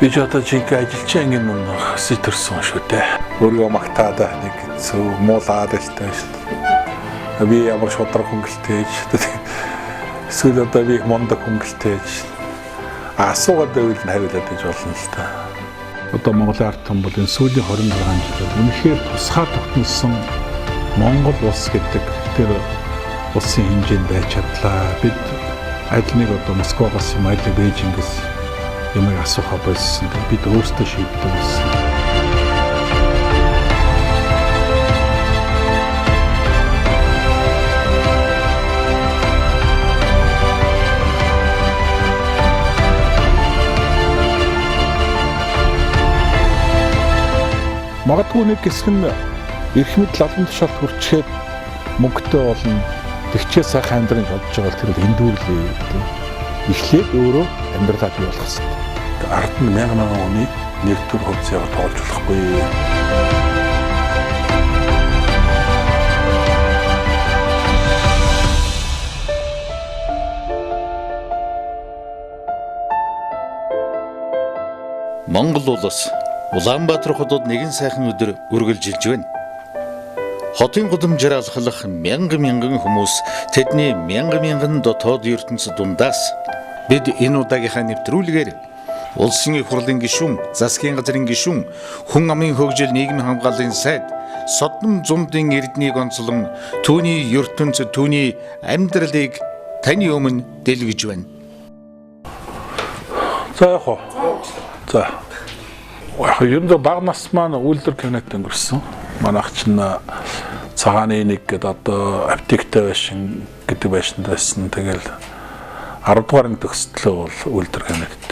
Би ч одоо жинхэнэ ажиллаж ангийн нэг сэтэрсэн шүү дээ. Өөрийгөө магтаад нэг зөв муулаад байлтай шүү дээ. Би ямар шудраг хөнгөлтэй эсвэл одоо би мондог хөнгөлтэй асуугаад байвал хариулаад иж болно л та. Одоо Монголын ард түмэн бол энэ сүүлийн 26 жилд үнэхээр тусгаар тогтносон Монгол улс гэдэг тэр улсын хэмжээнд байж чадлаа. Бид аль нэг одоо Москвагаас юм аль Бээжингээс юмыг асуухаа болсон. Бид өөрсдөө шийддэг болсон. Магадгүй нэг хэсэг нь эрх мэдэл олон тушаалд хүрчээд мөнгөтэй болно. Тэгчээ сайхан амьдрын бодож байгаа бол тэр эндүүрлээ. Эхлээд өөрөө амьдралаа бий болох хэрэгтэй. Ард нь 1000 оны нэг төр хувьцаага тоолж болохгүй. Монгол улс Улаанбаатар хотод нэгэн сайхан өдөр үргэлжилж байна. Хотын гудамжаар алхах мянган хүмүүс, тэдний мянган дотоод ертөнцид дундаас бид энэ удаагийнхаа нэвтрүүлгээр улсын их хурлын гишүүн, засгийн газрын гишүүн, хүн амын хөгжил нийгмийн хамгааллын сайд, Содном зумдын эрднийг онцлон түүний ертөнцид түүний амьдралыг таны өмнө дэлгэж байна. За яах вэ? За. Ер нь бага нас маань үйлдвэр кабинет өнгөрсөн. Манайх чинь цагааны нэг гэдэг одоо аптектэй байшин гэдэг байшинд байсан. Тэгэл 10 дугаар төгсөлтөө бол үйлдвэр кабинет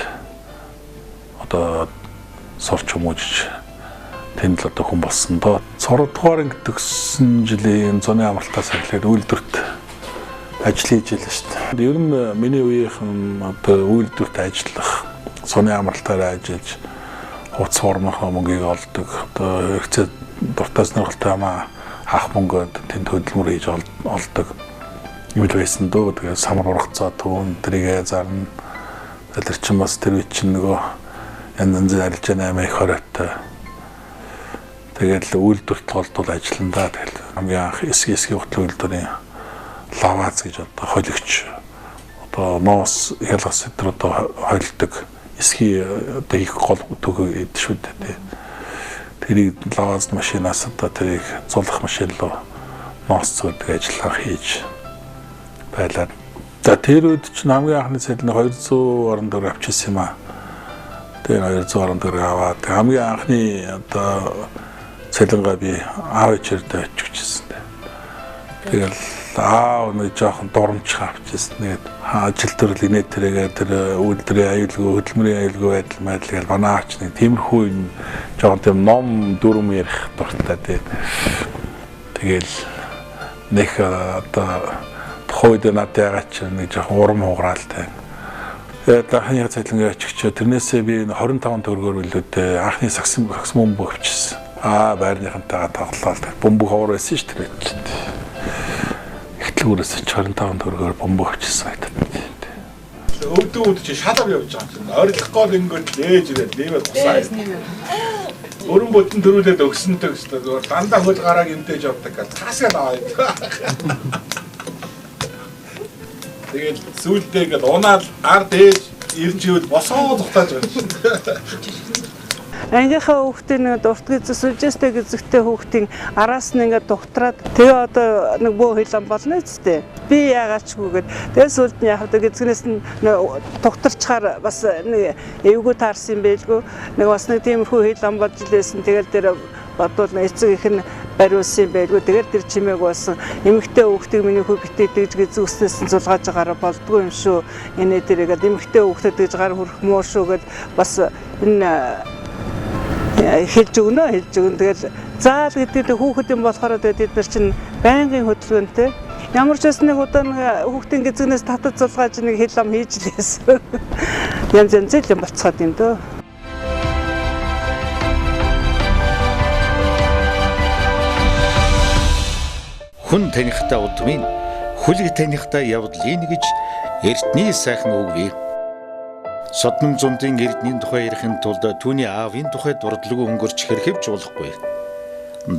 одоо сурч хүмүүжиж тэнд л одоо хүн болсон доо. 6 дугаар төгссөн жилийн зуны амралтаас эхлээд үйлдвэрт ажил хийж байлаа шүү дээ. Ер нь миний үеийнхэн одоо үйлдвэрт ажиллах, зуны амралтаараа ажиллаж хувц формынхаа мөнгийг олдог. Одоо хэрэгцээ дуртай сонирхолтой хамаа ах мөнгөд тэнд хөдөлмөр хийж олдог юм л байсан дөө. Тэгээ самар ургацаа түүн тэрийгэ зарна. Тэр чинь бас тэр үе чинь нөгөө янз арилжааны амиа их хоройтой. Тэгээд үйлдвэрт толдвол ажиллана. Тэгэл хамгийн анх эсгийн хөтлөө үйлдвэрийн лавац гэж одоо холигч одоо ноос ялгас өдр одоо хойлдог эсгийн одоо их гол төгөө эд шүү дээ. Тэрийг лаваз машинаас одоо тэрийг зулах машин руу ноос зүүдэг ажиллаа хийж байлаа. За тэр үед ч хамгийн анхны цалин 200 орон төгрөг авчихсан юм аа. Тэр 200 орон төгрөг аваад хамгийн анхны одоо цалингаа би аав ичээрдээ очижсэн. Тэгэл аав нэг жоохон дурамжхан авчихсан. Тэгээд ажил төрөл инээ тэрээгээ тэр үйлдвэрийн аюулгүй, хөдөлмөрийн аюулгүй байдал гэж манай авч нэг тиймэрхүү юм жоохон тийм ном дүрм ярих дуртай тий. Тэгэл нэг одоо тухайд надад ягаад ч нэг жоохон урам хугараалтай. Тэгээд анхны цалингаа очихчоо тэрнээсээ би 25 төгрөгөөр билүүдээ анхны сакс бөмбөг авчихсан. Байрныхантайгаа тоглолоо. Бөмбөг ховор байсан шүү дээ. Эхтлүүрээс 25 төгрөгөөр бөмбөг авчихсан гэдэг. Өвдөө чи шалав явж байгаа юм. Ойрлох гол ингээд нээж ирээд нэмээд гусаа. Өрөн бүтэн төрүүлээд өгсөнтэй гэсэн. Дандаа хөл гарааг имдээж явдаг гэж таасгаад аваад. Тэгээд сүүлдээ ингээд унаал ард ээж ирэн чивэл босоо зогтоож байгаа юм. Ангийнхаа хүүхдийн дуртгий зүсэлжэстэй гэзэгтэй хүүхдийн араас нь ингээд тухтраад тэгээ одоо нэг бөө хилэн болно үсттэй. Би яагаачгүйгээд тэгээ сүлд нь яг одоо гэзгнээс нь тухтарчаар бас нэг эвгүй таарсан байлгүй. Нэг бас нэг тиймэрхүү хилэн болж илээсэн. Тэгэл тэр бодвол эцэг их нь бариулсан байлгүй. Тэгэл тэр чимээг болсон эмэгтэй хүүхдийг миний хүү битээдэж гэзүүснээс нь зулгааж байгаараа болдгүй юм шүү. Энэ дээрээ эмэгтэй хүүхдэд гэж гар хүрэх муу шүү гэд бас энэ хэлж өгнө. Тэгэл заал гэдэг хүүхэд юм болохоор бид нар чинь байнгын хөдөлгөөнтэй ямар ч нэг удаа хүүхдийн гэзгнээс татаж зулгааж нэг хэл ам хийж лээсэн. Янз юм болцоод юм дөө. Хүн танихтай удмын, хүлэг танихтай явдлын гэж эртний сайхан үг бий. Соднон зундын эрдэнийн тухай ярихын тулд түүний аавын тухай дурдлаггүй өнгөрч хэрхэвч болохгүй.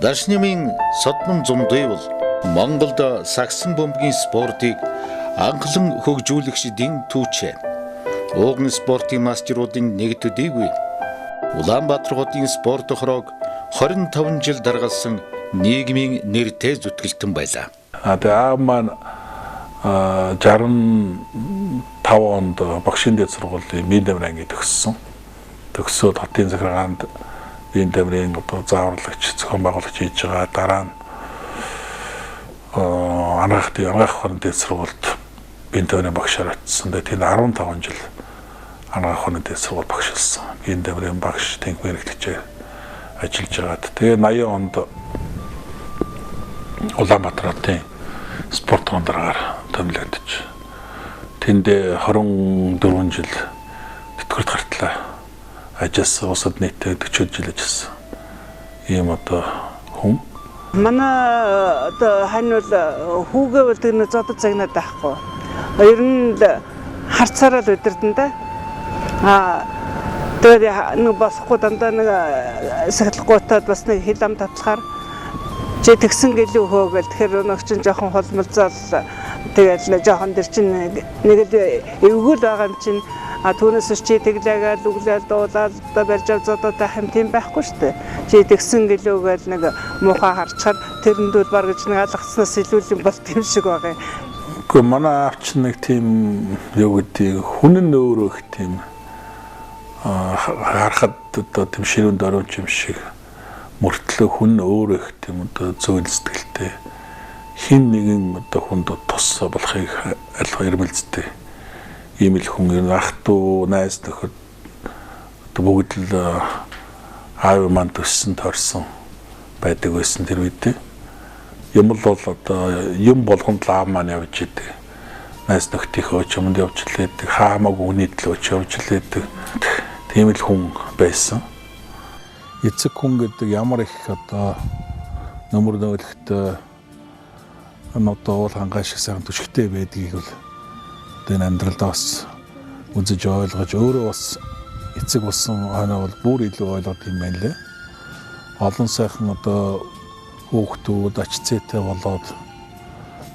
Дашнымын Соднон зундый бол Монголд сагсан бөмбөгийн спортыг анхлан хөгжүүлэгч дин түүчээ. Ууган спортын мастеруудын нэг төдийгүй Улаанбаатар хотын спорт хорог 25 жил даргалсан нийгмийн нэртэй зүтгэлтэн байлаа. Тэгээ аав маань 65 онд багшийн дэд сургуулийн биеийн дамир анги төгссөн. Төгсөөд хотын захиргаанд биеийн дамирын зааварлагч зохион байгуулагч хийж байгаа. Дараа нь анагаах хорон дэд сургуульд биеийн дамирын багшаар очсон. Тэгээд 15 жил анагаах хорон дэд сургууль багшилсан. Биеийн дамирын багш тэнх мэрэгчлэгчээр ажиллаж байгаад. Тэгээд 80 онд Улаанбаатар хотын спорт хондраар томилогдож тэндээ 24 жил тэтгэврт гартлаа ажилласан. Улсад нийтдээ 40 жил ажилласан. Ийм одоо хүн. Манай одоо хань бол хүүгээ бол тэр нэг зодод загнаад байхгүй. Ер нь харцаараа л өдөрдөн да. Тэгээд нэг босхгүй дандаа нэг сахилахгүйтаад бас нэг хил ам татлахаар чи тэгсэн гэлүү хөөгөл тэгэхээр өнөг чинь жоохон холмолцол тэгэл жоохон дэр чинь нэг л эвгүүл байгаа юм чинь түүнээс чи тэглээгээл үглээл дуулаад барьж авзуудаа хэм тийм байхгүй шүү дээ. Чи тэгсэн гэлүүгээл нэг муухай харчаар тэрэндүүл баг гэж нэг алгацснаас илүү юм болт юм шиг байгаа юм. Гэхдээ манай авч нэг тийм юу гэдэг хүн нь өөрөө их тийм харахад одоо тийм ширүүнд оромч юм шиг мөртлөө хүн өөрөө их тийм одоо зөөл сэтгэлтэй хин нэгэн одоо хүнд тус болохыг альва ирмэлцдэг ийм л хүн ер нь ах トゥ найз нөхөд одоо бүгд л аав маань төссөн торсон байдаг байсан тэр үед юм бол одоо юм болгонд аав маань явж идэг найз нөхдийнхөө чимэнд явж лээдэг хаамаагүй хүний төлөө явж лээдэг тийм л хүн байсан. Эцэг хүн гэдэг ямар их одоо нөмөр нөлөгтэй одоо уул хангаа шиг сайн түшигтэй байдгийг бол энэ амьдралдаа бас үзэж ойлгож өөрөө бас эцэг болсон ханаа бол бүр илүү ойлгоод юм байна лээ. Олон сайхан одоо хүүхдүүд ач зээтэй болоод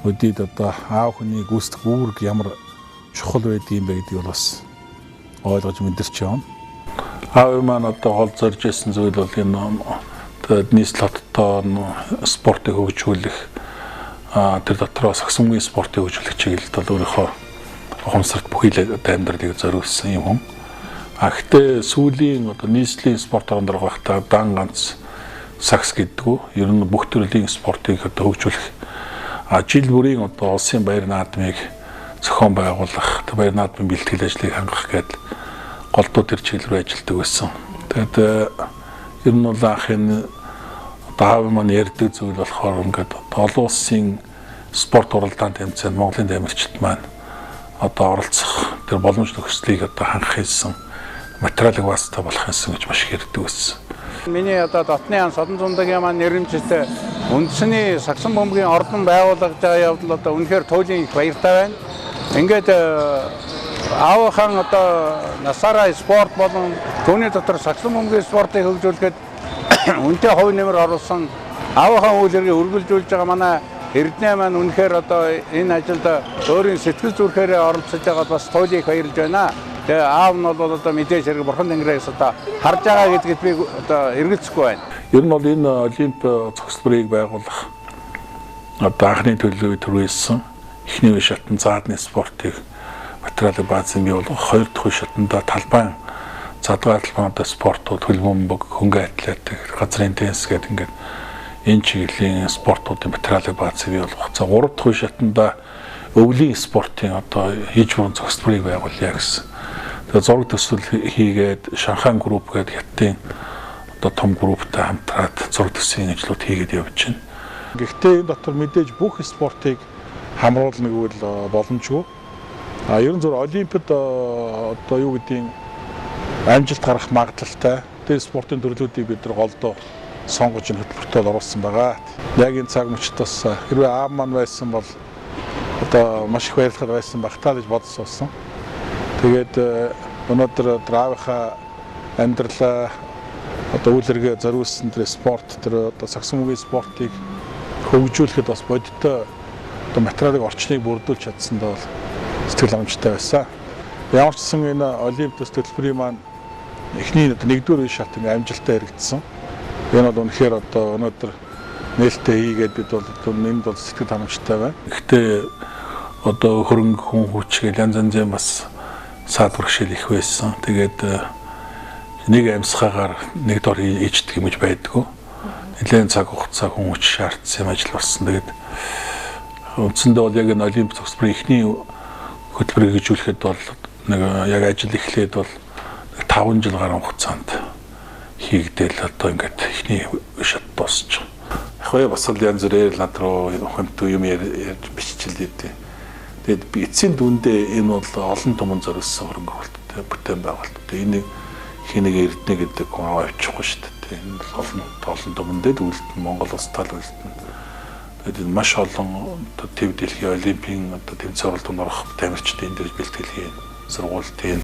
өдийд одоо аав хүний гүйцэтгэх үүрэг ямар чухал байдаг юм бэ гэдгийг бас ойлгож мэдэрч явна. Аав маань одоо гол зорж ирсэн зүйл бол энэ нийслэлтоо спортыг хөгжүүлэх тэр дотроос сагсамгийн спортыг хөгжүүлэх чиглэлд бол өөрийнхөө ухамсарт бүхий л амьдралыг зориулсан юм хүн. Гэхдээ сүүлийн одоо нийслэлийн спорт хондрог багтаа дан ганц сакс гэдгүү ер нь бүх төрлийн спортыг одоо хөгжүүлэх жил бүрийн одоо улсын баяр наадмыг зохион байгуулах, баяр наадмын бэлтгэл ажлыг хангах гэдэг голдуу төр чиглэл рүү ажилладаг байсан. Тэгээд ер нь бол анхны аав маань ярьдаг зүйл болохоор ингээд олон улсын спорт уралдаан тэмцээнд Монголын дамирчид маань одоо оролцох тэр боломж нөхцөлийг одоо хангах хэлсэн материалыг баастай болох юмсан гэж маш их ярьдаг байсан. Миний одоо дотны ан Содон зундагийн маань нэрмжтэй үндэсний сагсан бөмбөгийн ордон байгуулагдаж байгаа явдал одоо үнэхээр туйлын их баяртай байна. Ингээд аавхан одоо насаараа спорт болон түүний дотор сагсан бөмбөгийн спортыг хөгжүүлэхэд үнэтэй хувь нэмэр оруулсан аавхан үйл хэргийг үргэлжлүүлж байгаа манай Эрдэнэ маань үнэхээр одоо энэ ажилд өөрийн сэтгэл зүрхээр оролцож байгаад бас туйлыг баярлж байна. Тэгээ аав нь бол одоо мэдээж хэрэг бурхан тэнгэрээс одоо харж байгаа гэдэгт би одоо эргэлзэхгүй байна. Ер нь бол энэ олимп цогцлборыг байгуулах одоо анхны төлөвлөгөө төрүүлсэн эхний үе шатны заадны спортыг материалын баазын бий болгох, хоёр дахь үе шатанда талбайн задгаа талбайд спортууд, хөлбөмбөг, хөнгө атлетик, газрын теннис гэдэг ингээд энэ чиглэлийн спортуудын материалын баазыг бий болгох. За гурав дахь үе шатанда өвлийн спортын одоо хийж буруун цогцлборыг байгуулъя гэсэн. Тэгээ зураг төсөл хийгээд Шанхай групп гэдэг хятадын одоо том групптай хамтраад зураг төслийн ажлууд хийгээд явж байна. Гэхдээ энэ дотор мэдээж бүх спортыг хамруулна гэвэл боломжгүй. Ер нь зөв олимпиад одоо юу гэдгийг амжилт гарах магадлалтай тэр спортын төрлүүдийг бид нар голдоо сонгож хөтөлбөртөд оруулсан байгаа. Яг энэ цаг мөчтөөс хэрвээ аав маань байсан бол одоо маш их баярлахад байсан багтаа гэж бодсон. Тэгээд өнөөдөр аавынхаа амьдралаа одоо үйл хэрэгэ зориулсан тэр спорт тэр одоо сагсан мөгийн спортыг хөгжүүлэхэд бас бодиттой одоо материалын орчныг бүрдүүлж чадсанд бол сэтгэл хангамжтай байсан. Ямар ч гэсэн энэ Олимпиад төлбөрийн маань эхний нэгдүгээр үе шат ингээ амжилттай хэрэгжсэн. Энэ бол үнэхээр одоо өнөөдөр нээлттэй хийгээд бид бол энд бол сэтгэл хангамжтай байна. Гэхдээ одоо хөрөнгө хүн хүчгээл янз янзын бас саад бэрхшээл их байсан. Тэгээд нэг амьсгаагаар нэг дор ээждэг юм гэж байдгүй. Нэлээд цаг хугацаа хүн хүч шаардсан юм ажил болсон. Тэгээд үндсэндээ бол яг энэ Олимпик цогцлборын эхний хөтөлбөрийг хэрэгжүүлэхэд бол нэг яг ажил эхлээд бол 5 жил гаруй хугацаанд хийгдэл одоо ингээд эхний шат дуусч байгаа. Яг бай бас л янз бүрээр над руу хөнтөө юм ярьж биччихлээ дээ. Тэгээд би эцсийн дүндээ энэ бол олон түмэн зориулсан хөрөнгө оруулалттай бүтээн байгуулалт. Энийг хэнийг эрдэнэ гэдэг хүн авчихгүй шүү дээ. Энэ олон түмэндээ үлдэн Монгол улс тал үлдэн. Тэгээд маш олон төв дэлхийн олимпийн одоо тэмцээн оролдонд орох тамирчдын дэрж бэлтгэлгийн сургуультын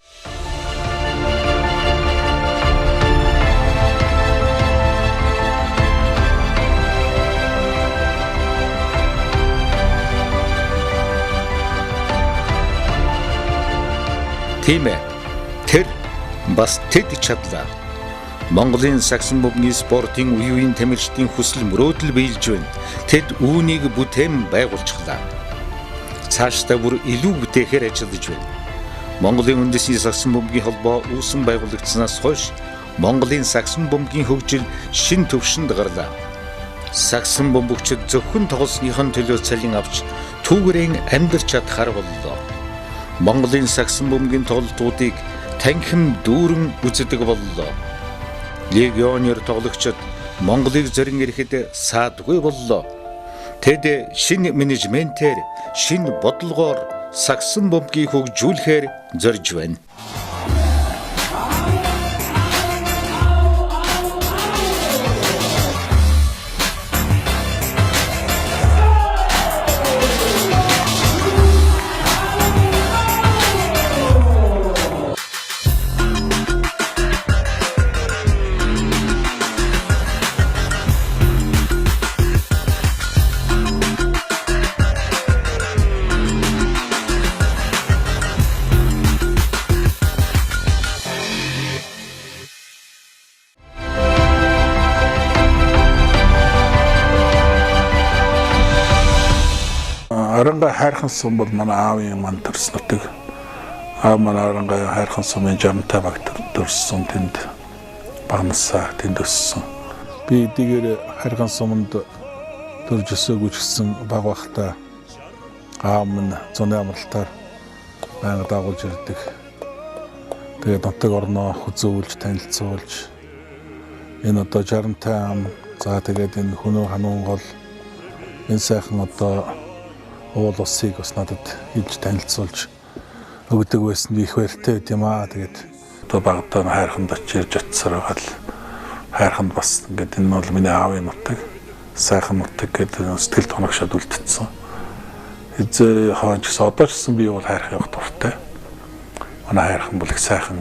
тийм ээ. Тэр бас тэд чадлаа. Монголын сагсан бөмбөгийн спортын үеийн тамирчдын хүсэл мөрөөдөл биелж байна. Тэд үүнийг бүтээн байгуулчихлаа. Цаашдаа бүр илүү бүтээхээр ажиллаж байна. Монголын үндэсний сагсан бөмбөгийн холбоо үүсэн байгуулагдсанаас хойш Монголын сагсан бөмбөгийн хөгжил шин төвшөнд гарлаа. Сагсан бөмбөгчид зөвхөн тоглосныхон төлөө цалин авч түүгээрэн амьдарч чадхаар боллоо. Монголын сагсан бөмбөгийн тоглолтуудыг танхим дүүрэн үздэг боллоо. Легионер тоглогчид Монголыг зорин ирэхэд саадгүй боллоо. Тэд шинэ менежментээр, шинэ бодлогоор сагсан бөмбөгийг хөгжүүлэхээр зорж байна. Аранга хайрхан сум бол манай аавын маань төрсөн нутаг. Аав маань аранга хайрхан сумын жамтай баг төрсөн тэнд багнасаа тэнд өссөн. Би эдгээр хайрхан суманд төрж өсөөгүй ч гэсэн баг багтаа аав минь зуны амралтаар байнга дагуулж ирдэг. Тэгээд нутаг орноо хүзүүлж танилцуулж энэ одоо жарантай ам за тэгээд энэ хүнөө хануун гол энэ сайхан одоо уул усыг бас надад хэлж танилцуулж өгдөг байсан их баяртай байт юм аа. Тэгээд одоо багтаа хайрханд очиж очсоор байгаа л хайрханд бас ингээд энэ бол миний аавын нутаг сайхан нутаг гэдэг сэтгэл тоногшоод үлдсэн. Эзээ хаач гэсэн одоо ч гэсэн би бол хайрх явах дуртай. Манай хайрхан бол их сайхан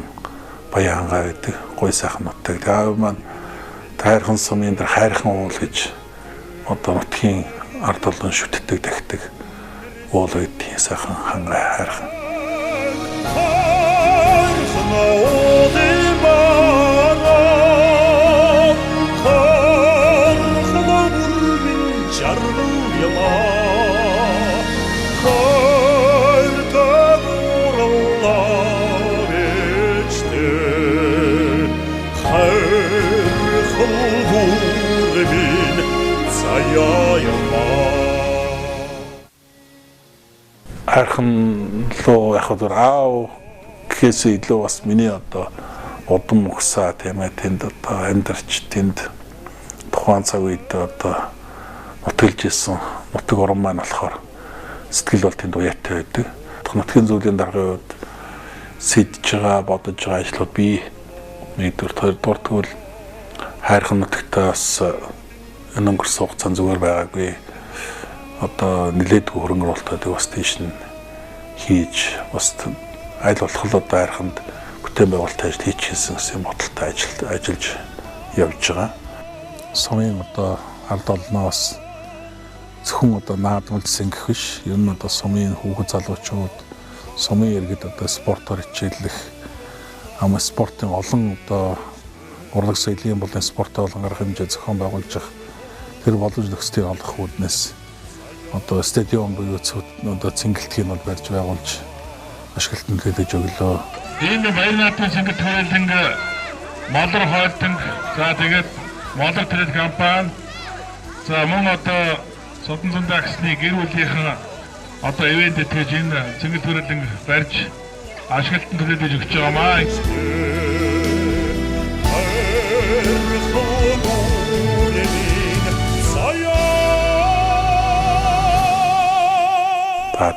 баян гангаа гэдэг гой сайхан нутаг. Тэгээд аав маань хайрхан сумын дээр хайрхан уул гэж одоо нутгийн ард олон шүтдэг тахдаг уул гэдэг сайхан хангай хайрхан. Хайрхан лөө яг хөө аав гэхээс илүү бас миний одоо удам ухсаа тийм ээ тэнд одоо амьдарч тэнд тухайн цаг үед одоо нутгалж исэн нутаг орон маань болохоор сэтгэл бол тэнд уяатай байдаг. Нутгийн зүйлийн даргын үед сэдж байгаа бодож байгаа ажлууд би нэгдүгээр хоёрдугаар хайрхан нутагтаа бас энэ өнгөрсөн хугацаанд зүгээр байгаагүй. Одоо нэлээдгүй хөрөнгө оруулалтыг бас тийш нь хийж бас аль болох л одоо хайрханд бүтээн байгуулалтын ажил хийчихсэн гэсэн бодолтой ажиллаж явж байгаа. Сумын одоо ард олноос зөвхөн одоо наадмалсан гэх биш, ер нь одоо сумын хүүхэд залуучууд сумын иргэд одоо спортоор хичээллэх, спортын олон одоо урлаг соёлын болон спортын олон арга хэмжээ зохион байгуулж байгаа тэр боломж нөхцөлийг олох үүднээс одоо стадиум буюу одоо цэнгэлтгийг бол барьж байгуулж ашиглалтанд хэлж өглөө. Энэ баярнаатын цэнгэл төрөлтөнг Молор хоолтонг за тэгээд Молор трейд компани за мөн одоо Содон зундагсны гэр бүлийнхэн одоо ивент хийж энэ цэнгэл төрөлтөнг барьж ашиглалтанд төлөвлөж өгч байгаамаа.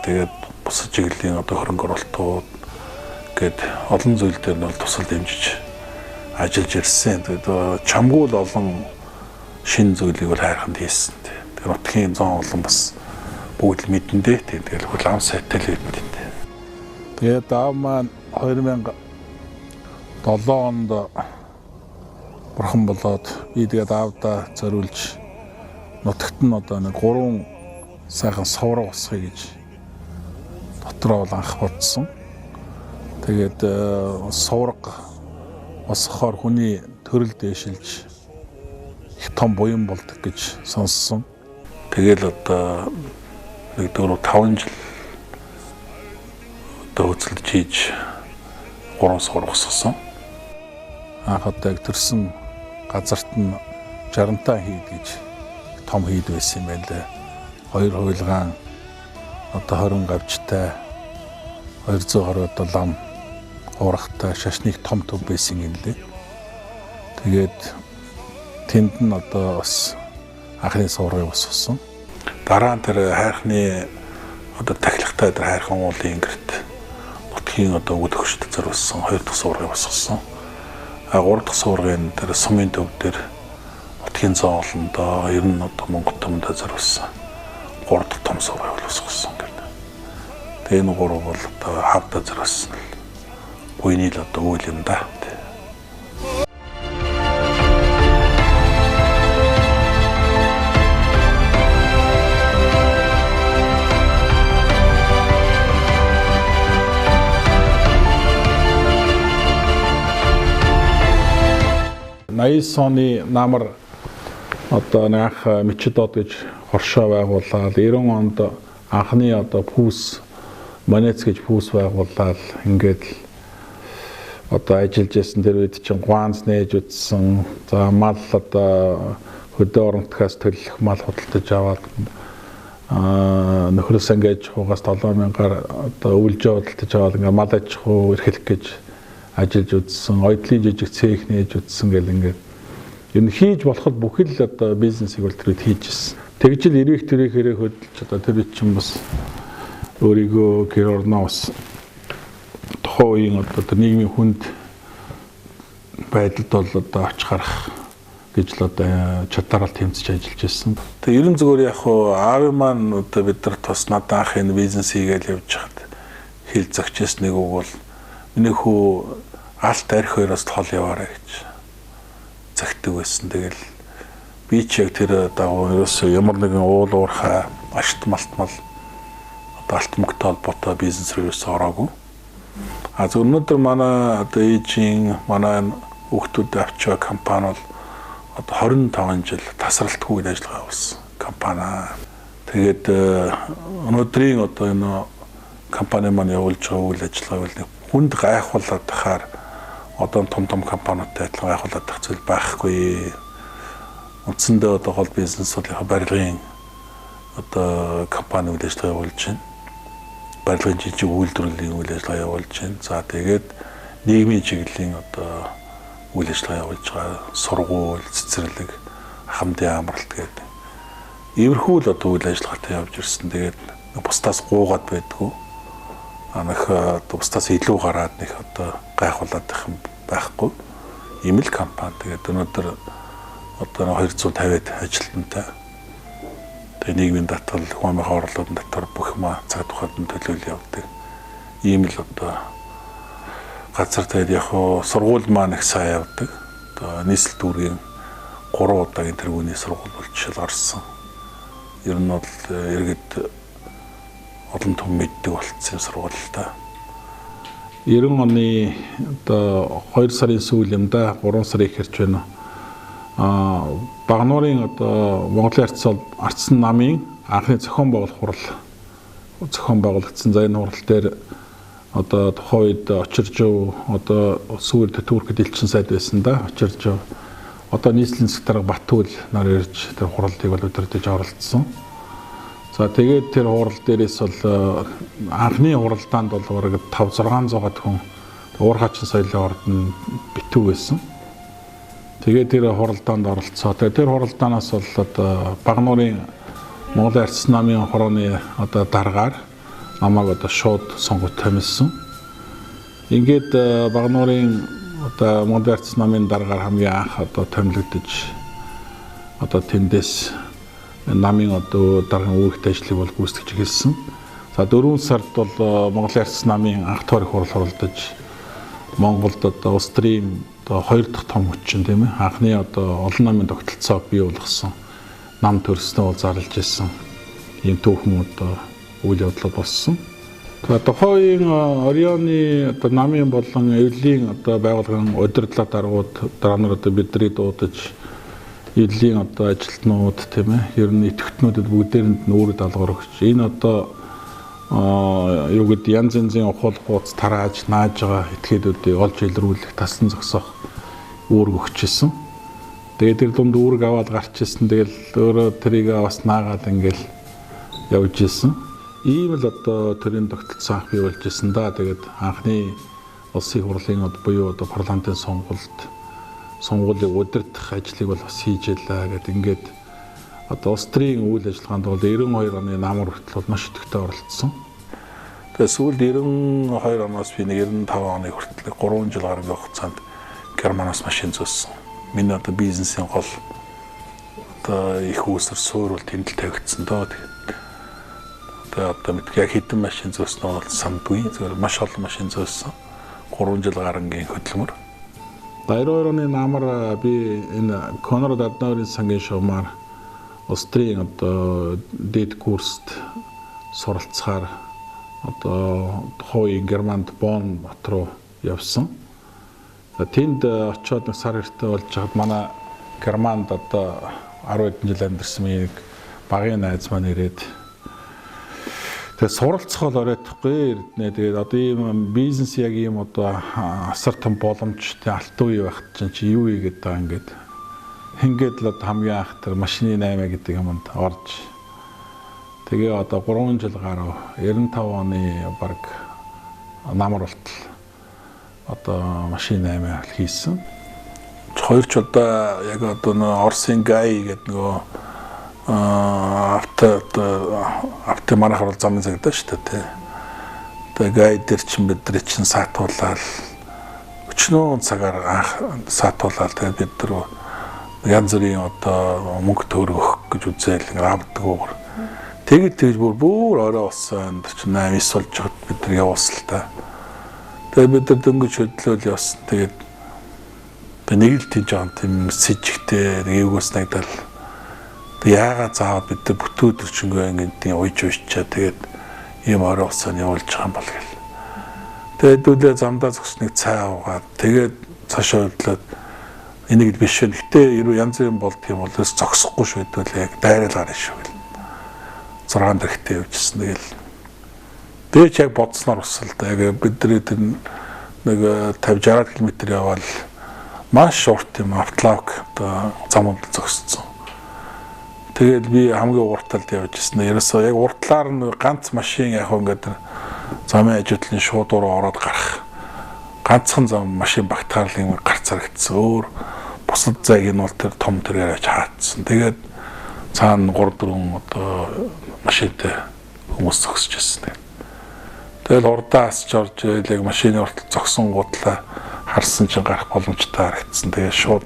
Тэгээд бусад чиглэлийн одоо хөрөнгө оруулалтууд гээд олон зүйл дээр нь бол тусал дэмжиж ажиллаж ирсэн. Тэгээд чамгүй л олон шинэ зүйлийг бол хайрханд хийсэн. Тэгээд нутгийн зон олон бас бүгд л мэдэн дээ. Тэгээд хөл ам сайтай л мэдэн дээ. Тэгээд аав маань 2007 онд бурхан болоод би тэгээд аавдаа зориулж нутагт нь одоо нэг 3 сайхан соврог усхыг гэж дотроо бол анх бодсон. Тэгээд соврог усхоор хүний төрөл дээшилж их том буян болдог гэж сонссон. Тэгэл одоо нэг 4-5 жил одоо хөцөлж хийж 3 соврог усгасан. Анх одоо яг төрсөн газарт нь 60-таа хийд гэж том хийд байсан юм байна лээ. 2 хуйлгаан одоо 20 гавчтай 200 гаруй одоо лам уурахтай шашныг том төв байсан юм лээ. Тэгээд тэнд нь одоо бас анхны суурыг уссан. Дараа нь тэр хайрхны одоо тахилгатай тэр хайрхан уулын гэрт нутгийн одоо үд хөшөлт зориулсан 2 дахь суурыг уссан. 3 дахь суургийн тэр сумын төв дээр нутгийн зоон олондоо ер нь одоо Монгол томдоо зориулсан 3 дахь том суурыг уссан гэдэг. Тэгээ энэ 3 бол одоо хавда зориулсан буйны л одоо үйл юм да. Оны намар одоо анх Мичдод гэж хоршоо байгуулаад 90 онд анхны одоо пүүс Манец гэж пүүс байгуулаад ингээд одоо ажиллаж байсан тэр үед чинь гуанз нээж үтсэн. За мал одоо хөдөө оронтгоос төлөх мал худалдаж аваад нөхрөөс ингээд хугаас 7000-аар одоо өвлж худалдаж аваад ингээд мал аж ахуй эрхлэх гэж ажиллаж үтсэн. Ойдлын жижиг цех нээж үтсэн гэл ингээд энэ хийж болоход бүх л одоо бизнесийг бол тэр хийжсэн. Тэгж л эрэх төрөөхөрөө хөдөлж одоо тэр чинь бас өөрийгөө гэр орноо бас тухайн үеийн одоо тэр нийгмийн хүнд байдалд бол одоо оч гарах гэж л одоо чадвараар тэмцэж ажиллаж байсан. Тэгээ ерөн зүгээр яг аавын маань одоо бид нарт бас надад анх энэ бизнес хийгээл явж хаад хэл зөгчээс нэг үг бол миний хүү алт арх хоёроос хол яваарай гэж загтдаг байсан. Тэгэл би ч яг тэр дагуу ерөөсөө ямар нэгэн уул уурхай ашт малтмал одоо алт мөнгөтэй холбоотой бизнес рүү ерөөсөө ороогүй. Өнөөдөр манай одоо ээжийн манай хүүхдүүд авчаа компани бол одоо 25 жил тасралтгүй ажиллагаа явуулсан компани. Тэгээд өнөөдрийн одоо энэ компани маань явуулж байгаа үйл ажиллагаа бол хүнд гайхуулаад тахаар одоо том компаниудтай адилхан гайхуулаад тах зүйл байхгүй. Үндсэндээ одоо гол бизнес бол барилгын одоо компани үйл ажиллагаа явуулж байна. Барилгын жижиг үйлдвэрлэлийн үйл ажиллагаа явуулж байна. За тэгээд нийгмийн чиглэлийн одоо үйл ажиллагаа явуулж байгаа. Сургууль, цэцэрлэг, хамтын амралт гэдэг. Иймэрхүү л одоо үйл ажиллагаатай явж ирсэн. Тэгээд бусдаас гуугаад байдгүй. Анх бусдаас илүү гараад нэг одоо гайхуулаад байх юм байхгүй. Ийм л компани. Тэгээд өнөөдөр одоо 250-д ажилтнтай. Тэгээ нийгмийн татвар, хүмүүийн орлогын татвар бүх юм цаг тухайд нь төлөөл явдаг. Ийм л одоо газар тэгээд яг сургууль маань их сайн явдаг. Одоо нийслэл дүүргийн 3 удаагийн тэргүүний сургууль бол жишээл орсон. Ер нь бол иргэд олон том мэддэг болцсон сургууль л да. 90 оны одоо 2 сарын сүүл юм да 3 сар ихэрч байна. Багнуурын одоо Монголын ардсан намын анхны зохион байгуулагдсан. За энэ хурал дээр одоо тухайн үед очиржов одоо сүүл Туркид элчин сайд байсан да очиржов. Одоо нийслэлийн секретар Батүл нар ирж тэр хуралдыг бол удирдах оролцсон. За тэгээд тэр хурал дээрээс бол анхны хуралдаанд бол бараг 500-600 хүн уур хачин соёлын ордон битүү байсан. Тэгээд тэр хуралдаанд оролцоо. Тэгээд тэр хуралдаанаас бол одоо Багнуурын Монголын ардсан намын хорооны одоо даргаар намайг одоо шууд сонгож томилсон. Ингээд Багнуурын одоо Монголын ардсан намын даргаар хамгийн анх одоо томилогдож одоо тэндээс намын одоо даргын үүрэгтэй ажлыг бол гүйцэтгэж эхэлсэн. За 4 сард бол Монголын ардсан намын анх тойрог хурал оролдож Монголд одоо улс төрийн одоо 2 дахь том хүчин тийм ээ анхны одоо олон намын тогтолцоо бий болгосон нам төрснөө бол зарлж ирсэн. Ийм түүхэн одоо үйл явдлууд болсон. За тухайн Орионы одоо намын болон эвлэлийн одоо байгууллагын удирдлага даргууд дараа нь одоо бидний дуудаж эвлэлийн одоо ажилтнууд тийм ээ ер нь идэвхтнүүдэд бүгдээрэнд нь үүрэг даалгавар өгч энэ одоо юу гэдэг янз янзын ухаал хуудас тарааж нааж байгаа этгээдүүдийг олж илрүүлэх таслан зогсоох үүрэг өгчээсэн. Тэгээд тэр дунд үүрэг аваад гарч ирсэн. Тэгэл өөрөө тэрийг бас наагаад ингээл явж ирсэн. Ийм л одоо төрийн тогтолцоо анх бий болж ирсэн да. Тэгээд анхны улсын хурлын буюу одоо парламентын сонгуулийг удирдах ажлыг бол бас хийж ялаа гэдэг ингээд одоо улс төрийн үйл ажиллагаанд бол 92 оны намар хүртэл маш идэвхтэй оролцсон. Тэгээд сүүлд 92 оноос би 95 оны хүртэл 3 жил гаруй хугацаанд Германаас машин зөөсөн. Миний одоо бизнесийн гол одоо их үүсвэр суурь тэнд л тавигдсан доо. Тэгээд одоо мэдээ яг хэдэн машин зөөснөө бол сандгүй зөвөр маш олон машин зөөсөн. 3 жил гарангийн хөдөлмөр. 92 оны намар би энэ Конрад Аденауэрийн сангийн шугамар Австрийн одоо дэд курст суралцахаар одоо тухайн Германд Бонн бат руу явсан. Тэнд очиод нэг сар эртээ болж хаад манай Германд одоо 10 хэдэн жил амьдарсан нэг багын найз маань ирээд тэгээд суралцах бол оройтхгүй эрдэнэ. Тэгээд одоо ийм бизнес яг ийм одоо асар том боломжтой алтан үе багт чи юу хийгээд байгаа ингээд л хамгийн анх тэр машины 8 гэдэг юмд орж тэгээ одоо 3 жил гаруй 95 оны баг намар болтол одоо машин 8 хийсэн. 2 жил одоо яг одоо Орсын Гай гэдэг нөгөө авто манайхаар замын цагтаа шүү дээ. Тэгээ Гай дээр чинь бидний чинь саатуулаад өчнөө цагаар анх саатуулаад тэгээ бид нар янз бүрийн одоо мөнгө төгрөг өгөх гэж үзээл авдаггүйгээр тэгж бүр орой болсон чинь 8 9 болж хад бид нар явуулсан л та. Тэгээ бид нар дөнгөж хөдлөөл явсан. Тэгээд нэг л тийж байгаа тийм сэжигтэй эвгөөс нагдал. Тэгээ яагаад заавал бид нар бүтэн өдөржингөө ингээд уйж уйчаа тэгээд ийм орой болсон явуулж байгаа юм бол гэл. Тэгээд дүүлээ замдаа зогсныг цай аваад тэгээд цаашаа хөдлөөд энийг биш вэ. Гэтэ ерөө янз бүрийн болд юм бол зогсохгүй шүү дээ яг дайрал гарна шүү гэл. 6 дэрхтээ явжсэн. Тэгээд яг бодсноор усал да. Яг бидний тэр нэг 50-60 км явбал маш урт юм автлаг одоо замд зогссон. Тэгээд би хамгийн урталд явжсэн. Ерөөсөө яг уртлаар нь ганц машин яг ингээд замын ажилтлын шууд руу ороод гарах. Ганцхан зам машин багтаарлын гарц харагдсан. Өөр бусад зайг нь бол тэр том тэрээр хаацсан. Тэгээд цаана 3-4 одоо машинтай хүмүүс зогсож байсан. Тэгэл урдаас жорж яг машины уртал зогсон гутлаа харсан чинь гарах боломжтой харагдсан. Тэгээд шууд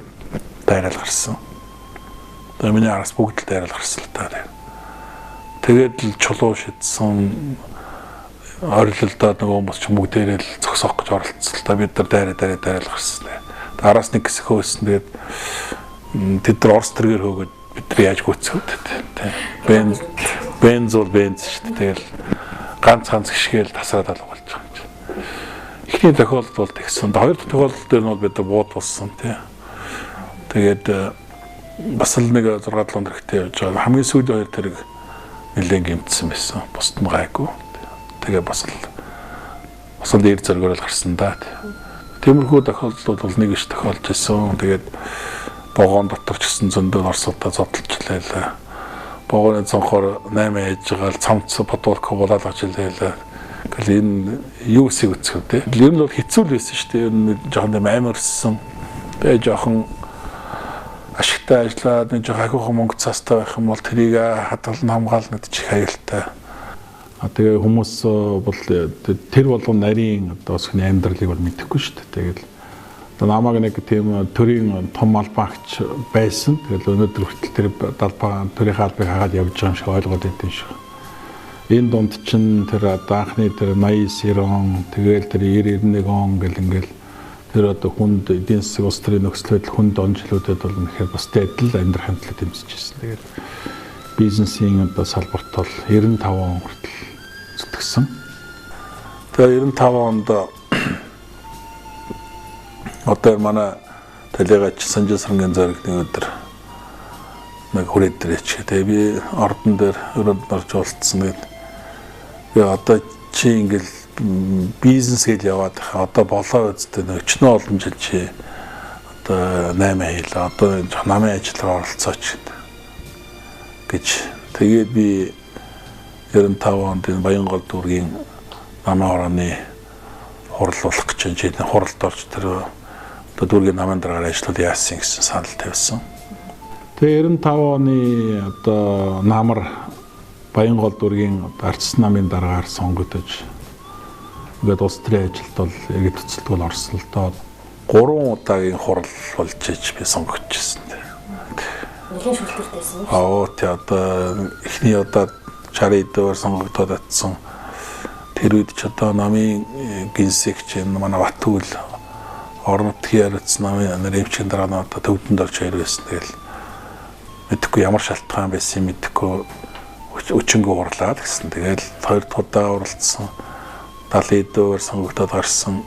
дайрал гарсан. Тэгээд миний араас бүгд л дайрал гарсан л та. Тэгээд л чулуу шидсэн орилолдоод нөгөө хүмүүс ч бүгдээрээ л зогсоох гэж оролцсон л та бид нар дайраад гарсан. Араас нэг хэсэг хөөсөн тэгээд тэд нар Орос тэргээр хөөгд бид нар яаж гүйцэхэд тийм бенз шүү дээ. Тэгэл ганц гიშгээл тасраад алга болж байгаа юм чинь. Эхний тохиолдолд бол тэгсэн. Хоёр дахь тохиолдол дээр нь бол бид нар бууд болсон тийм. Тэгээд бас л нэг 6-7 өдрөктэй явж байгаа. Хамгийн сүүлийн хоёр тэрэг нэлээд гэмтсэн байсан. Бусд нь гайгүй. Тэгээ бас л дээр зоргоор л гарсан да. Тиймэрхүү тохиолдлууд бол нэг иш тохиолж ирсэн. Тэгээд богоон дотор ч гэсэн зөндөө орсуудаа зодтолчлаа. Богооны цонхоор 8 ээж байгаа л цамц бодволко болоолгож илээ. Гэхдээ энэ юу эсийг үцгэв те. Ер нь бол хэцүү л байсан шүү дээ. Ер нь жоохон амарсан. Тэгээ жоохон ашигтай ажиллаад нэг жоохон ахиухан мөнгө цаастай байх юм бол тэрийг хадгалан хамгаална гэдэг чих аюултай. Тэгээ хүмүүс бол тэр болгон нарийн одоо өсгний амьдралыг бол мэдэхгүй шүү дээ. Тэгэл одоо намайг нэг тийм төрийн том албаагч байсан. Тэгэл өнөөдөр хүртэл тэр далбаа төрийн албыг хагаад явж байгаа юм шиг ойлгоод байдсан шүү. Энэ дунд чинь тэр анхны тэр 89 он тэгэл тэр 91 он гэл ингээл тэр одоо хүнд эдийн засаг улс төрийн нөхцөл байдал хүнд онцлогдод бол үнэхээр бас адил амьдрах хэмжээ дэмжижсэн. Тэгээд бизнесийн одоо салбарт бол 95 он хүртэл зүтгэсэн. Тэгээ 95 онд одоо манай талигач Санжисрангийн зоригны өдөр нэг хүрээд дээрч. Тэгээ би ордон дээр өрөөнд орж уулзсан гэдэг. Тэгээ одоо чи ингээл бизнес гэж яваад байгаа. Одоо болоо үсттэй өчнөө олон жил чи одоо 8 хил одоо намын ажиллагаа оролцооч гэж. Тэгээд би 95 онд энэ Баянгол дүүргийн намын орооны хурал болох гэж чинь хуралд орж тэр одоо дүүргийн намын дараагаар ажиллаад яасан гэсэн санал тавьсан. Тэгээ 95 оны одоо намар Баянгол дүүргийн ардс намын дараагаар сонгогдож ингээд улс төрийн ажилд бол иргэд төцөлтгөл орсон л доо 3 удаагийн хурал болж иж би сонгогдчихсэн. Нэлийн шүлтэртэйсэн. Тий одоо эхний удаа 60 доор сонгогдоод атсан. Тэр үед ч одоо намын гинсэгч манай Батүл орон нутгийн яриац намын нэрвчгийн дараа нь одоо төвдөнд орж ирсэн тэгэл мэдхгүй ямар шалтгаан байсан мэдхгүй өчөнгөө урлаад гэсэн. Тэгэл 2 дахь удаа уралдсан. 70 доор сонгогдоод гарсан.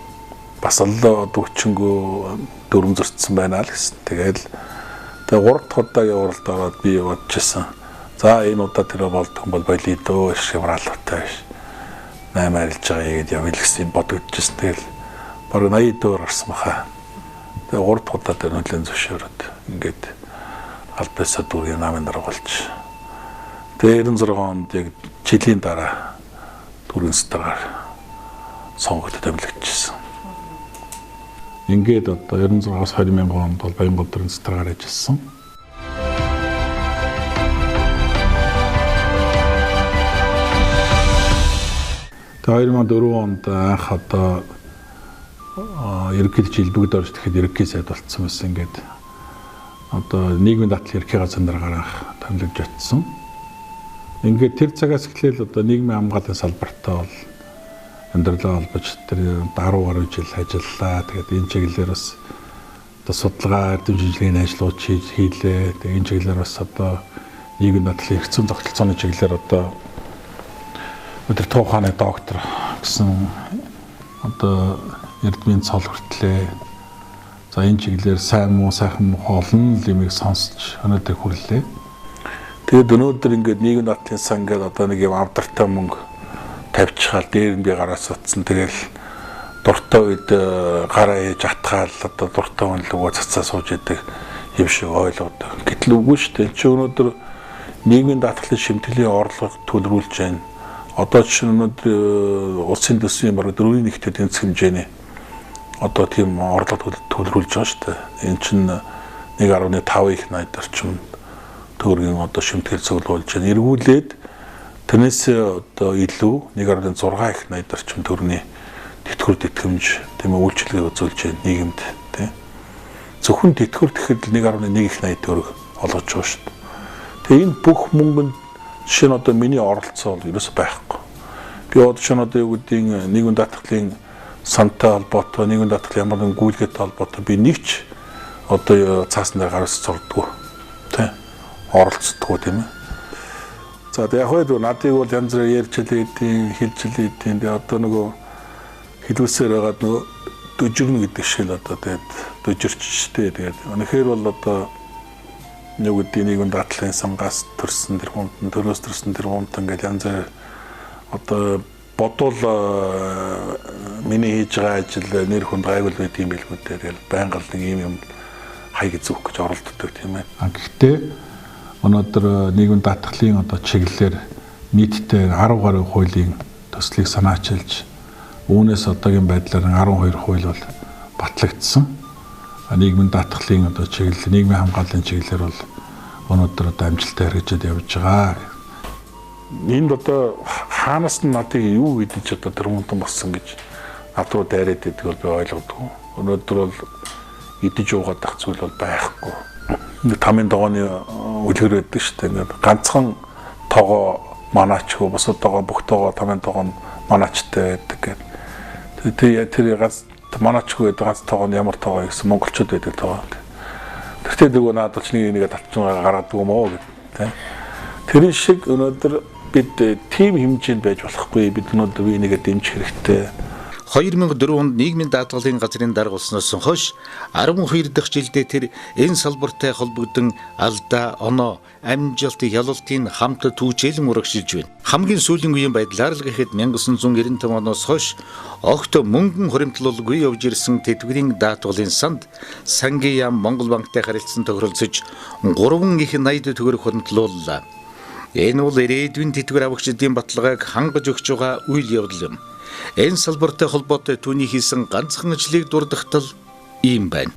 Бас л одоо өчөнгөө дөрөв зөрчсөн байна л гэсэн. Тэгэл 3 дахь удаагийн уралд ороод би бодчихсон. За энэ удаа тэр болдох юм бол болий дөө шивралтай биш. 8 арилж байгаа яг явъя гэсэн бодогдчихсэн. Тэгэл баруун 80 доор гарсан баха. Тэгээ 3 дахь удаа тэр нөлөөнд зөвшөөрөд ингээд албасаа дүүргийн намын дараа болж. Тэгээ 96 онд яг жилийн дараа дүүргийн стагаар сонгогдод амьлагдчихсан. Ингээд одоо 96-аас 2000 онд бол Баянгол дүүргийн стагаар ажилласан. Тэгээ 2004 онд анх одоо ерөнхий жилбэгд орж ирэхэд ерөнхий сайд болцсон байсан. Ингээд одоо нийгмийн дадлын ерөнхий газрын дараагаар анх томилогдож очсон. Ингээд тэр цагаас эхлээл одоо нийгмийн хамгааллын салбартаа бол амьдралаа холбож тэр 10 гаруй жил ажиллалаа. Тэгээд энэ чиглэлээр бас одоо судалгаа, эрдэм шинжилгээний ажлууд хийлээ. Тэгээд энэ чиглэлээр бас одоо нийгмийн дадлын эрх зүйн тогтолцооны чиглэлээр одоо өдөр тууханы доктор гэсэн одоо эрдмийн цол хүртлээ. За энэ чиглэлээр сайн муу сайхан муу олон лимийг сонсч өнөөдөр хүрлээ. Тэгээд өнөөдөр ингээд нийгмийн дадлын сан гэдэг одоо нэг юм авдартай мөнгө тавьчихаал дээр нь би гараас утсан. Тэгэл дуртай үед гараа ээж атгаал одоо дуртай хүн лгөө цацаа сууж идэг юм шиг ойлгодог. Гэтэл үгүй шүү дээ. Чи өнөөдөр нийгмийн дадлын шимтгэлийн орлого төлрүүлж байна. Одоо чинь өнөөдөр улсын төсвийн бараг 4/1-т тэнцэх хэмжээний одоо тийм орлого төлрүүлж байгаа шүү дээ. Энэ чинь 1.5 их найд орчим төгрөгийн одоо шимтгэл цуглуулж байна. Эргүүлээд тэрнээс одоо илүү 1.6 их найд орчим төгрөгийн тэтгэвэр тэтгэмж тийм үйлчлэгээ үзүүлж байна нийгэмд тийм. Зөвхөн тэтгэвэр тэгэхэд 1.1 их найд төгрөг олгож байгаа шүү дээ. Тэгээ энэ бүх мөнгөнд жишээ нь одоо миний оролцоо бол ерөөсөй байхгүй. Би одоо юу гэдгийг нийгмийн даатгалын сантай холбоотой, нийгмийн даатгалын ямар нэгэн гүйлгээтэй холбоотой би нэг ч одоо цаасан дээр гараас зурдгүй. Тэ. Оролцдоггүй тийм ээ. За яг хойд надыг бол янз бүрээр ярьж хэлээдийн, хэлж хэлээдийн. Тэгээ одоо нөгөө хэлүүлсээр байгаад нөгөө дөжигнө гэдэг шиг л одоо тэгээд дөжирчтэй. Тэгээд үнэхээр бол одоо юу гэдэг нийгмийн даатгалын сангаас төрсэн тэр хүмтэн, төрөөс төрсэн тэр хүмтэн гэж янз бүрээр одоо бодвол миний хийж байгаа ажил нэр хүнд гайвал байд юм билгүй дээ. Тэгэл байнга л нэг юм хаяг зүүх гэж оролддог тийм ээ. Гэхдээ өнөөдөр нийгмийн даатгалын одоо чиглэлээр нийтдээ 10 гаруй хуулийн төслийг санаачилж үүнээс одоогийн байдлаар 12 хууль бол батлагдсан. Нийгмийн даатгалын одоо чиглэл, нийгмийн хамгааллын чиглэлээр бол өнөөдөр одоо амжилттай хэрэгжиж явж байгаа. Энд одоо хаанаас нь надыг юу гэдэж одоо тэр хүнтэн болсон гэж над руу дайраад идэг бол би ойлгодгүй. Өнөөдөр бол идэж уугаад ах зүйл бол байхгүй. Тамийн тогооны үлгэр байдаг шүү дээ. Ингээд ганцхан тогоо манаачгүй, бусад тогоо бүх тогоо тамийн тогоо манаачтай байдаг гэдэг. Тэр ганц манаачгүй гэдэг ганц тогоо нь ямар тогоо гэсэн монголчууд байдаг тогоо. Тэр нөгөө надад ч нэгээ татчихсан гаргадаг юм уу гэдэг. Тэр шиг өнөөдөр бид тим хэмжээнд байж болохгүй. Бид өнөөдөр энийгээ дэмжих хэрэгтэй. 2004 онд нийгмийн даатгалын газрын дарга болсноос хойш 12 дахь жилдээ тэр энэ салбартай холбогдсон алдаа, оноо, амжилт, ялалтын хамт түүчээлэн урагшилж байна. Хамгийн сүүлийн үеийн байдлаар л гэхэд 1995 оноос хойш огт мөнгөн хуримтлуулгүй явж ирсэн тэтгэврийн даатгалын санд Сангийн яам Монгол банктай харилцсан тохиролцож 3 их 80 төгрөг хуримтлууллаа. Энэ бол ирээдүйн тэтгэвэр авагчдын баталгааг хангаж өгч байгаа үйл явдал юм. Энэ салбартай холбоотой түүний хийсэн ганцхан ажлыг дурдахтал ийм байна.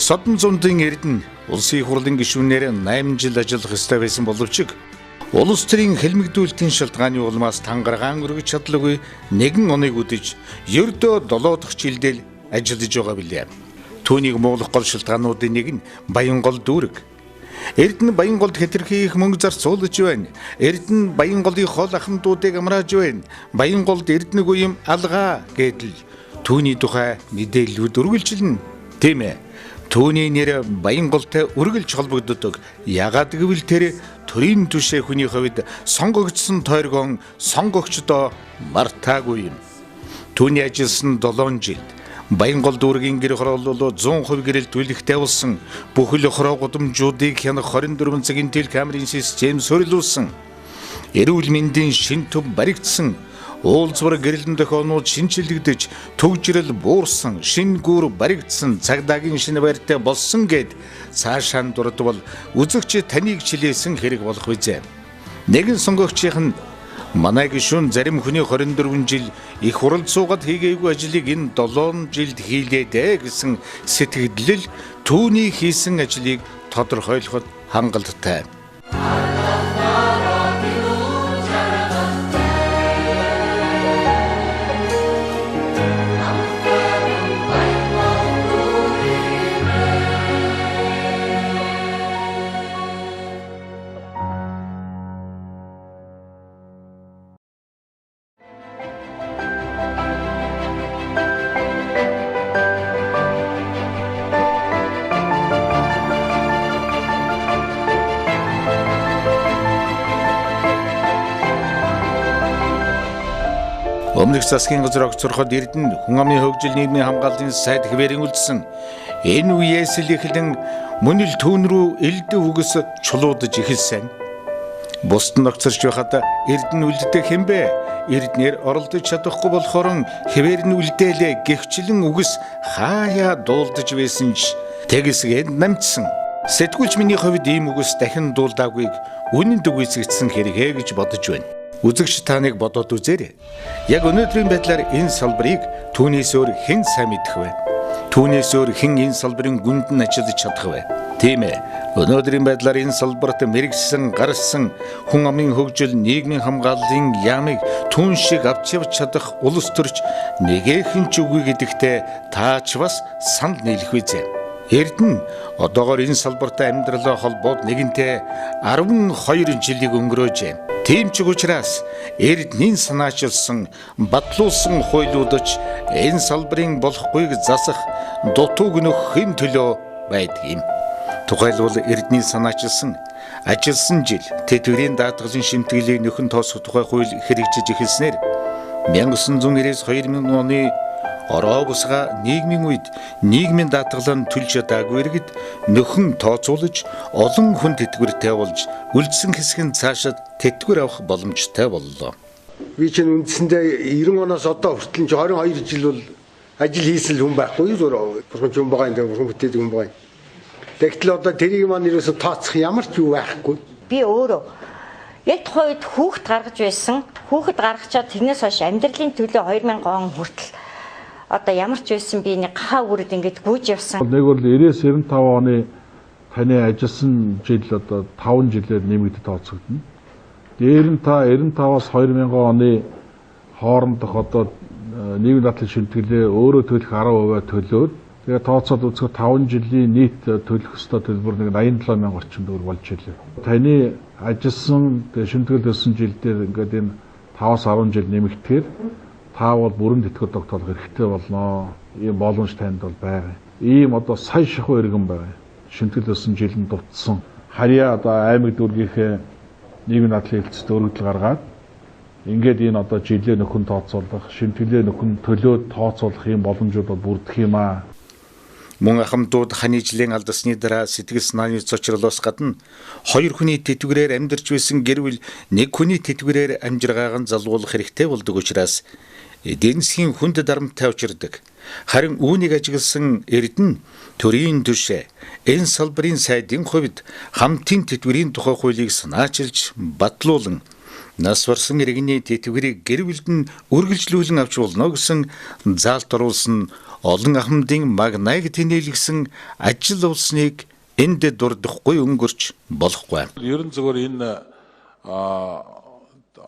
Содон зундын Эрдэнэ улсын их хурлын гишүүнээр 8 жил ажиллах ёстой байсан боловч улс төрийн хэлмэгдүүлэлтийн шалтгааны улмаас тангаргаан өргөж чадлагүй нэгэн оныг үдэж ердөө 7 дахь жилдээ ажиллаж байгаа билээ. Түүнийг муулах гол шалтгаануудын нэг нь Баянгол дүүрэг. Эрдэнэ Баянголд хэтэрхий их мөнгө зарцуулж байна. Эрдэнэ Баянголын хол ахмадуудыг амрааж байна. Баянголд Эрдэнэ үеийн алгаа гэдэл түүний тухай мэдээллүүд үргэлжилнэ. Тийм ээ. Түүний нэр Баянголтой үргэлж холбогддог. Ягаад гэвэл тэр төрийн түшээ хүний хувьд сонгогдсон тойргон сонгогчдоо мартаагүй юм. Түүний ажилласан 7 жилд Баянгол дүүргийн гэр хороолол 100% гэрэл түлхтэй болсон. Бүхэл хороо гудамжуудыг хянах 24 цагийн телекамерын систем суурилуулсан. Эрүүл мэндийн шин төв баригдсан. Уулзвар гэрэлэн дохионууд шинчилэгдэж, төгжрэл буурсан, шин гүр баригдсан, цагдаагийн шинэ байртай болсон гэд цаашаа дурдвал үзэгч таныг чилээсэн хэрэг болох үзье. Нэгэн сонгогчийн манай гишүүн зарим хүний 24 жил их хуралд суугаад хийгээгүй ажлыг энэ 7 жилд хийлээдэ гэсэн сэтгэлдэл түүний хийсэн ажлыг тодорхойлоход хангалттай. Өмнөх засгийн газар огцорход Эрдэнэ хүн амын хөгжил нийгмийн хамгааллын сайд хэвээрэн үлдсэн. Энэ үеэс л эхлэн мөн л түүн рүү элдв үгс чулуудж эхэлсэн. Бусд нь огцорч байхад Эрдэнэ үлддэг хэмбэ? эрднэр оролдож чадахгүй болохоор хэвээр нь үлдээлээ гэвчлэн үгс хаяа дуулдаж байсан ч тэгсгээд намжсан. Сэтгүүлч миний хувьд ийм үгс дахин дуулдаагүйг үнэнд үгүйсгдсэн хэрэгэ гэж бодож байна. Үзэгч та нэг бодоод үзээрэй. Яг өнөөдрийн байдлаар энэ салбарыг түүнээс өөр хэн сайн мэдэх вэ? Түүнээс өөр хэн энэ салбарын гүнд нь ажиллаж чадах вэ? Тийм ээ. Өнөөдрийн байдлаар энэ салбарт мэрэгсэн, гарсан хүн амын хөгжил, нийгмийн хамгааллын яамыг түн шиг авч явж чадах улс төрч нэгэхэн ч үгүй гэдэгтээ таач бас санал нийлэх үзье. Эрдэнэ одоогоор энэ салбартай амьдралаа холбоод нэгэнтээ 12 жилийг өнгөрөөжээ. Тийм ч учраас эрдэнийн санаачилсан, батлуулсан хуйлуудч энэ салбарын болохгүйг засах дутуу гүнөхийн төлөө байдгийг. Тухайлбал эрдэнийн санаачилсан ажилласан жил тэтгэврийн даатгалын шимтгэлийг нөхөн тоосох тухай хууль хэрэгжиж эхэлснээр 1990-2000 оны ороо бусга нийгмийн үед нийгмийн даатгалын төлж чадаагүй иргэд нөхөн тооцоолж олон хүн тэтгэвртэй болж үлдсэн хэсэг нь цаашид тэтгэвэр авах боломжтой боллоо. Би чинь үндсэндээ 90 оноос одоо хүртэл 22 жил бол ажил хийсэн хүн байхгүй юу? Бурхан ч юм байгаа энэ бурхан бүтээдэг хүн байгаа. Тэгтэл одоо тэрийг маань ерөөсө тооцох ямар ч юу байхгүй. Би өөрөө яг тухайд хүүхэд гаргаж байсан. Хүүхэд гаргачаад тэрнээс хойш амьдралын төлөө 2000 он хүртэл одоо ямар ч байсан би нэг хаа үрд ингэж гүйж явсан. Нэг бол 90-95 оны таны ажилласан жил одоо 5 жилээр нэмэгдэж тооцогдно. Дээр нь та 95-аас 2000 оны хоорондох одоо нийгмийн даатгалын шимтгэлээ өөрөө төлөх 10% төлөөд тэгээ тооцоод үзэхэд 5 жилийн нийт төлөх ёстой төлбөр нэг 87 мянга орчим төгрөг болж ирлээ. Таны ажилласан шимтгэл өссөн жил дээр ингээд энэ 5-10 жил нэмэгдэхээр та бол бүрэн тэтгэвэр тогтоох хэрэгтэй болно. Ийм боломж танд бол байгаа. Ийм одоо сая шахуу иргэн байгаа. Шимтгэл өссөн жил нь дутсан. Харьяа одоо аймаг дүүргийнхээ нийгмийн даатгалын хэлцэд өргөдөл гаргаад ингээд энэ одоо жилээ нөхөн тооцоолох, шимтгэлээ нөхөн төлөөд тооцоолох ийм боломжууд бүрдэх юм аа. Мөн ахмадууд ханы жилийн алдасны дараа сэтгэл санааны цочрлоос гадна хоёр хүний тэтгэврээр амьдарч байсан гэр бүл нэг хүний тэтгэврээр амжиргаагаан залгуулах хэрэгтэй болдог учраас эдийн засгийн хүнд дарамттай учирдаг. Харин үүнийг ажигласан эрдэнэ төрийн түшээ энэ салбарын сайдын хувьд хамтын тэтгэврийн тухай хуулийг санаачилж батлуулан нас барсан иргэний тэтгэврийг гэр бүлд нь үргэлжлүүлэн авч болно гэсэн заалт оруулсан олон ахмадын магнайг тэнээлгсэн ажил улсныг энд дурдахгүй өнгөрч болохгүй. Ерөн зөвөр энэ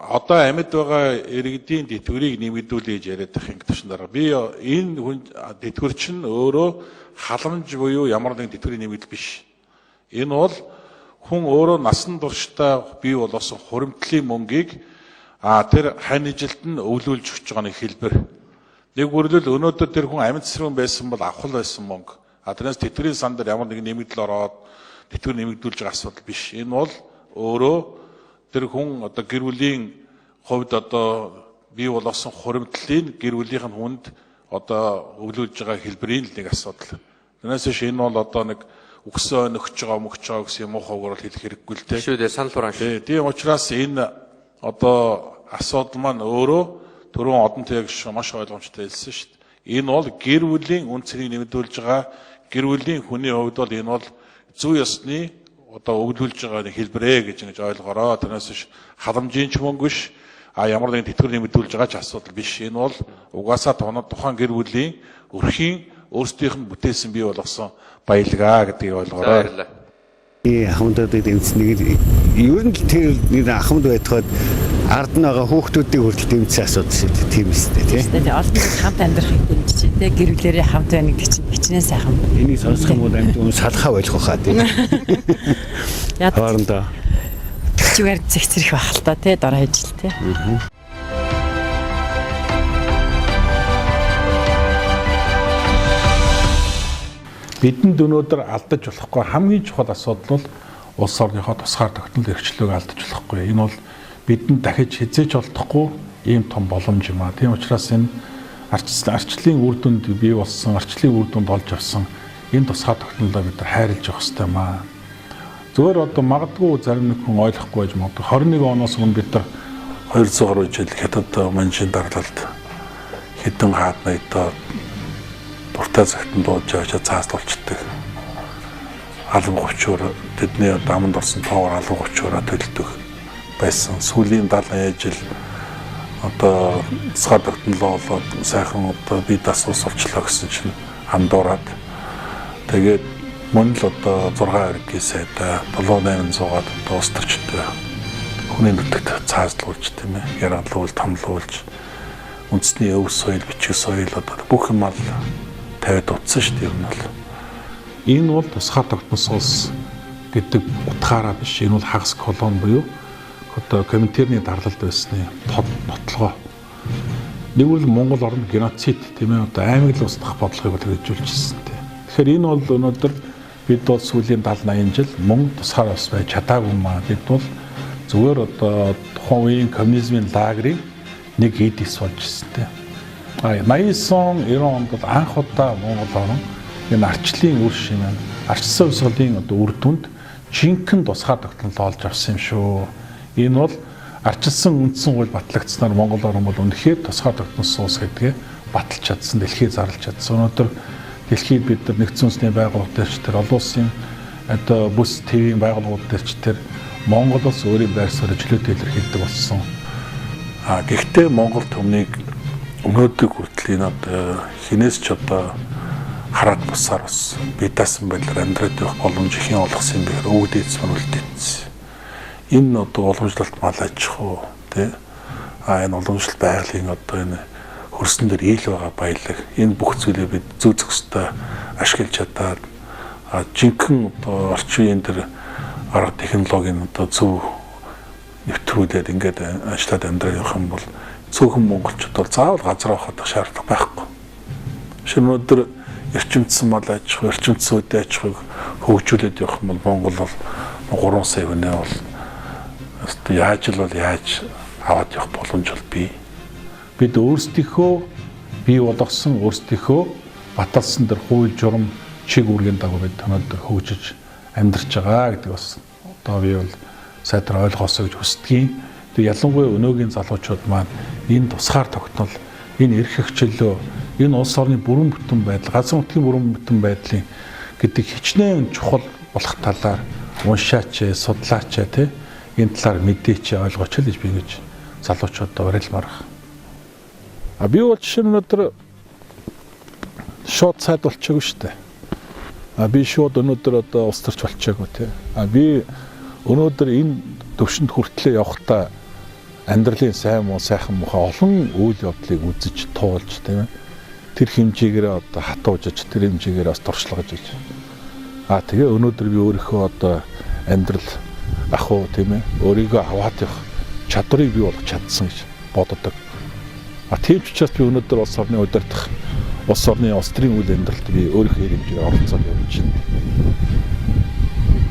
одоо амьд байгаа иргэдийн тэтгэврийг нэмэгдүүлж яриад байх юм төшн дараа. Би энэ хүн тэтгэвэр чинь өөрөө халамж буюу ямар нэгэн тэтгэврийн нэмэгдэл биш. Энэ бол хүн өөрөө насан туршдаа бий болгосон хуримтлалын мөнгийг тэр хань жилд нь өвлүүлж өгч байгаа нэг хэлбэр. Нэг үрлэл өнөөдөр тэр хүн амьд цэсрэн байсан бол авах байсан мөнгө. Тэрнээс тэтгэврийн сан дээр ямар нэгэн нэмэгдэл ороод тэтгэвэр нэмэгдүүлж байгаа асуудал биш. Энэ бол өөрөө тэр хүн одоо гэр бүлийн хувьд одоо бий болгосон хуримтлалын гэр бүлийнх нь хүнд одоо өвлүүлж байгаа хэлбэрийн нэг асуудал. Тэрнээс энэ бол одоо нэг өгсөө нөхж байгаа мөгч байгаа гэсэн юм уу хавгаар хэлэх хэрэггүй л дээ. Шүүдээ санал хураан шүү. Тийм учраас энэ одоо асуудал маань өөрөө түрүүн одон тэг маш ойлгомжтой хэлсэн шүү дээ. Энэ бол гэр бүлийн үн цэнийг нэмэгдүүлж байгаа гэр бүлийн хүний хувьд бол энэ бол зүй ёсны одоо өгүүлж байгаа нэг хэлбэрээ гэж ингэж ойлгоорой. Тэрнээс халамжийн ч мөнгө биш ямар нэгэн тэтгэвэр нэмэгдүүлж байгаа ч асуудал биш. Энэ бол угаасаа тухайн гэр бүлийн өрхийн өөрсдийнх нь бүтээсэн бий болгосон баялгаа гэдгийг ойлгоорой. Ахмадуудад эмцнийг ер нь тэр нэг ахмад байхад ард нь байгаа хүүхдүүдийн хүртэл дэмжсэн асуудал шүү дээ. Тийм үстэй тий. Тэгээ олон хамт амьдрахыг дэмжиж тий. Гэр бүлэрээ хамт байна гэдэг чинь хичнээн сайхан. Энийг сонсох юм бол амьд хүн салхаа болох хаа тий. Яг хоорондоо чигээр зэгцэрэх байх л та тий дараа хижил тий. Бидэнд өнөөдөр алдаж болохгүй хамгийн чухал асуудал бол улс орныхоо тусгаар тогтнол эрхчлөөг алдаж болохгүй. Энэ бол бидэнд дахиж хязгаарч олдохгүй ийм том боломж юм аа. Тийм учраас энэ арчлалын үр дүнд бий болсон, арчлалын үр дүнд олж авсан энэ тусгаар тогтнолоо бид хайрлаж явах хэрэгтэй юм аа. Зөвөр одоо магадгүй зарим нэг хүн ойлгохгүй байж магадгүй 21 оноос өмнө бид нар 200 гаруй жил хятад манжийн дарлалд хэдэн хааднайдаа дуртай цагтан дууж явж цааслуулцдаг. Алан говчуур тэдний даманд орсон тоогоор алан говчуураа төлдөг байсан. Сүүлийн 70 жил одоо цаа тогтнолоо болоод сайхан одоо би дасуус олчлоо гэсэн чинь андуураад тэгээд мөн л одоо 6 эргийн сайдаа 7800-аад одоо устарчтай хүний нутагт цааслуулж тийм ээ яранлуул томлуулж үндэсний өв соёл бичиг соёл одоо бүх юм ал тавиад утсан шүү дээ юм бол энэ бол тусгай тогтмол улс гэдэг утгаараа биш энэ бол хагас колон буюу одоо коминтерны дарлалд байсны нотлогоо нэг бол Монгол орнд геноцид тийм ээ одоо аймаг устгах бодлогыг хэрэгжүүлчихсэн тийм. Тэгэхээр энэ бол өнөөдөр бид бол сүүлийн 70-80 жил мөн тусгай улс байж чадаагүй маа бид бол зүгээр одоо тухайн үеийн коммунизмын лагерыг нэг эдис болж ирсэн тийм. 89 он 90 онд бол анх удаа Монгол орн энэ арчлын үр шимэн арчсан хувьсгалын одоо үр дүнд жинхэнэ тусгай тогтнол олж авсан юм шүү. Энэ бол арчилсан үндсэн хууль батлагдсанаар Монгол орн бол үнэхээр тусгай тогтносон улс гэдгээ баталж чадсан, дэлхийг зарлж чадсан. Өнөөдөр дэлхийд бид нар нэгдсэн үндэсний байгууллага дээр ч тэр олон улсын одоо бүс ТV-ийн байгууллагууд дээр ч тэр Монгол улс өөрийн байр суурийг чөлөөтэй илэрхийлдэг болсон. Гэхдээ Монгол төмнийг өнөөдөр хүртэл энэ одоо хинээс ч одоо хараад бусаар бас бидасан байдлаар амьдраад явах боломж их юм олгосон юм бээр өвдөж сүрүүлдэгсэн. Энэ одоо уламжлалт мал аж ахуй тий энэ уламжлалт байгалийн одоо энэ хөрсөн дээр ийл байгаа баялаг энэ бүх зүйлийг бид зөв зөвхөстэй ашиглаж чадаад жинхэнэ одоо орчин үеийн дээр арга технологийн одоо зөв нэвтрүүлээд ингээд ажиллаад амьдрах явах юм бол цөөхөн монголчууд бол заавал газар авах шаардлага байхгүй. Өнөөдөр эрчимдсэн мал аж ахуй, эрчимдсэн үдэ аж ахуйг хөгжүүлээд явах юм бол Монгол бол 3 сая хүнээ бол яаж аваад явах боломж бол бий. Бид өөрсдийнхөө бий болгосон өөрсдийнхөө баталсан дэр хууль журам чиг үүргийн дагуу бид өнөөдөр хөгжиж амьдарч байгаа гэдэг бас одоо би бол сайдар ойлгоосоо гэж хүсдэг. Тэг ялангуяа өнөөгийн залуучууд маань энэ тусгаар тогтнол, энэ эрх хөгжлөө, энэ улс орны бүрэн бүтэн байдал, газар нутгийн бүрэн бүтэн байдлын гэдэг хичнээн чухал болох талаар уншаач, судлаач тий энэ талаар мэдээч ойлгооч л гэж би ингэж залуучуудад уриалмаар байна. Би бол жишээ нь өнөөдөр шууд сайд болчихоогүй шүү дээ. Би шууд өнөөдөр одоо улс төрч болчихоогүй тий. Би өнөөдөр энэ төвшөнд хүртлээ явахдаа амьдралын сайн муу сайхан муухай олон үйл явдлыг үзэж туулж тийм ээ. Тэр хэмжээгээр одоо хатуужж тэр хэмжээгээр бас туршлагаж иж. Тэгээ өнөөдөр би өөрийнхөө одоо амьдрал ахуу тийм ээ өөрийгөө аваад явах чадварыг бий болгож чадсан гэж боддог. Тийм ч учраас би өнөөдөр улс орны удирдах улс орны улс төрийн үйл амьдралд би өөрийнхөө хэмжээгээр оролцоод явж байна.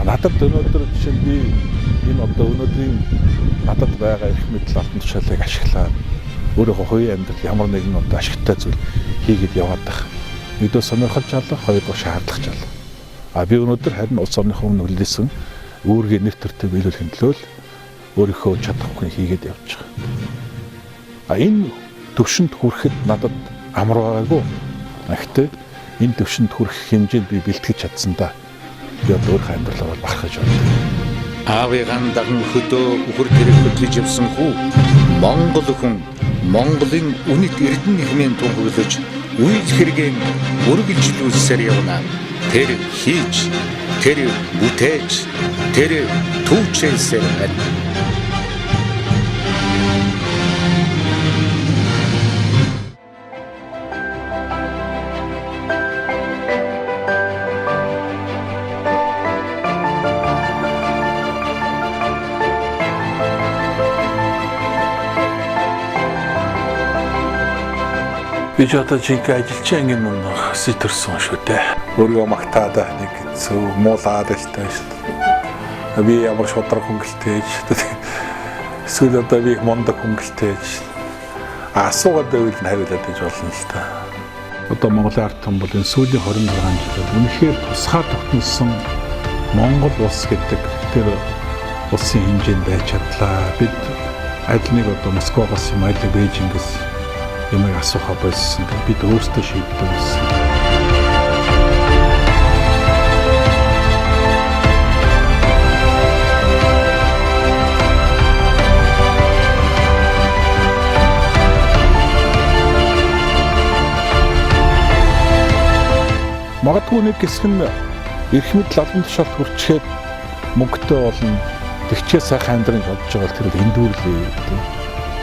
Надад өнөөдөр жишээ нь би энэ одоо өнөөдрийн надад байгаа их мэдл алтан тушаалыг ашиглаад өөрийнхөө хувийн амьдрал ямар нэгэн одоо ашигтай зүйл хийгээд яваад байх. Нэгдүгээр сонирхолж алах, хоёрдугаар шаардлагач алах. Би өнөөдөр харин улс орныхоо өмнө хүлээсэн үүргээ нэр төртөг биелүүлэхин төлөө өөрийнхөө чадахгүйг хийгээд явж байгаа. Энэ төвшөнд хүрэхэд надад амар байгаагүй. Гэхдээ энэ төвшөнд хүрэх хэмжээнд би бэлтгэж чадсан да. Би одоо өөрийнхөө амьдралаа бахархаж байна. Аавыгаан даган хөдөө үхэр тэрэг хөдлөж явсан хүү Монгол хүн Монголын үнэт эрдэнэ хэмээн тунхаглаж үйл хэрэгэн үргэлжлүүлсээр явна. Тэр хийж, тэр бүтээж, тэр түүчээсээр байна. Би ч одоо жинхэнэ ажилчин ангийн өмнө сэтэрсэн шүү дээ. Өөрийгөө магтаад нэг зөв муулаад байлтай шүү дээ. Би ямар шудраг хөнгөлтэй эсвэл одоо би мондог хөнгөлтэй асуугаад байвал нь хариулаад гэж болно л та. Одоо Монголын ард түмэн бол энэ сүүлийн 26 жилд үнэхээр тусгай тогтносон Монгол улс гэдэг тэр улсын хэмжээнд байж чадлаа. Бид аль нэг одоо Москвагаас юм аль Бээжингээс юмыг асуухаа болсон. Бид өөрсдөө шийддэг байсан. Магадгүй нэг хэсэг нь эрх мэдэл албан тушаалд хүрчээд мөнгөтэй болно. Тэгчээ сайхан амьдрын бодож байгаа тэр эндүүрлээ.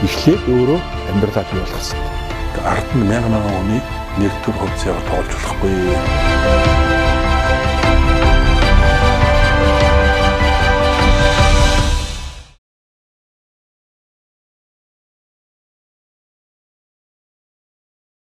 Эхлээд өөрөө амьдралаа бий болгох хэрэгтэй. Ард нь 1000 хүний нэг төр хувьцаагаар тоолж болохгүй.